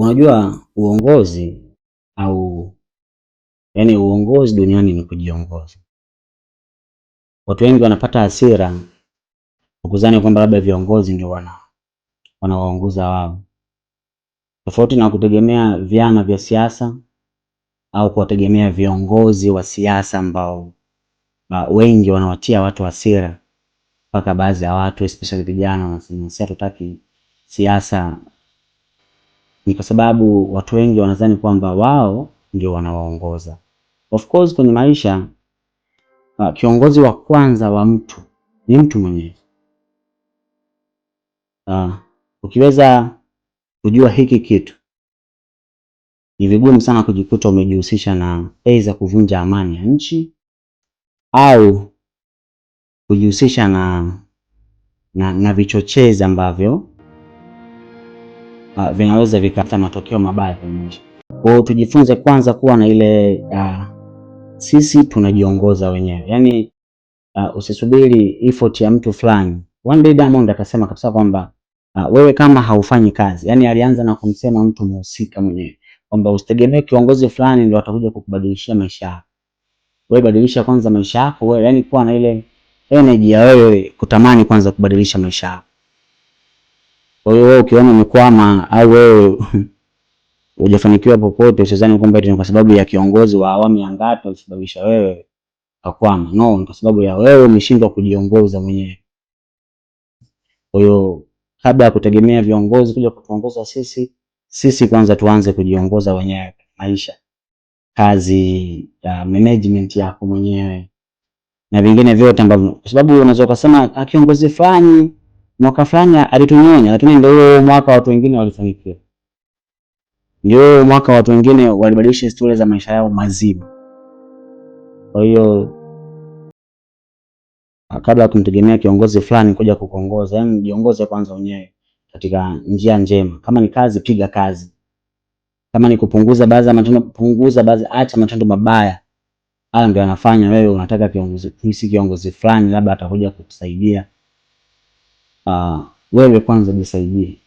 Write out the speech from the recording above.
Unajua uongozi au uongozi duniani ni kujiongoza. Watu wengi wanapata hasira kukuzani kwamba labda viongozi ndio wanawaongoza wao, tofauti na kutegemea vyama vya siasa au kuwategemea viongozi wa siasa ambao wengi wanawatia watu hasira, mpaka baadhi ya watu especially vijana wanasema sisi hatutaki siasa. Ni kwa sababu watu wengi wanadhani kwamba wao ndio wanawaongoza. Of course kwenye maisha kiongozi wa kwanza wa mtu ni mtu mwenyewe. Ukiweza kujua hiki kitu, ni vigumu sana kujikuta umejihusisha na aidha kuvunja amani ya nchi au kujihusisha na vichochezi ambavyo vinaweza vikaleta matokeo mabaya kwenye maisha. Kwa hiyo tujifunze kwanza kuwa na ile sisi tunajiongoza wenyewe. Yaani usisubiri effort ya mtu fulani. One day Diamond akasema kabisa kwamba wewe kama haufanyi kazi. Yaani alianza na kumsema mtu mhusika mwenyewe kwamba usitegemee kiongozi fulani ndio atakuja kukubadilishia maisha yako. Wewe badilisha kwanza maisha yako wewe, yaani kuwa na ile energy ya wewe kutamani kwanza kubadilisha maisha yako. Kwa hiyo wewe ukiona umekwama au wewe hujafanikiwa popote, usidhani kwamba ni kwa sababu ya kiongozi wa awamu ya ngapi alisababisha wewe ukakwama. No, ni kwa sababu ya wewe umeshindwa kujiongoza mwenyewe. Kwa hiyo kabla ya kutegemea viongozi kuja kutuongoza sisi kwanza tuanze kujiongoza wenyewe maisha. Kazi ya management yako mwenyewe na vingine vyote ambavyo, kwa sababu unaweza kusema kiongozi fulani mwaka fulani alitunyonya, lakini ndio mwaka watu wengine walifanikiwa. Ndio mwaka watu wengine walibadilisha historia za maisha yao mazima. Kwa hiyo kabla kumtegemea kiongozi fulani kuja kukuongoza, yaani jiongoze kwanza wenyewe katika njia njema. Kama ni kazi, piga kazi. Kama ni kupunguza baadhi ya matendo, punguza baadhi, acha matendo mabaya. Haya ndio yanafanya wewe unataka kiongozi fulani labda atakuja kukusaidia. Wewe kwanza jisaidie.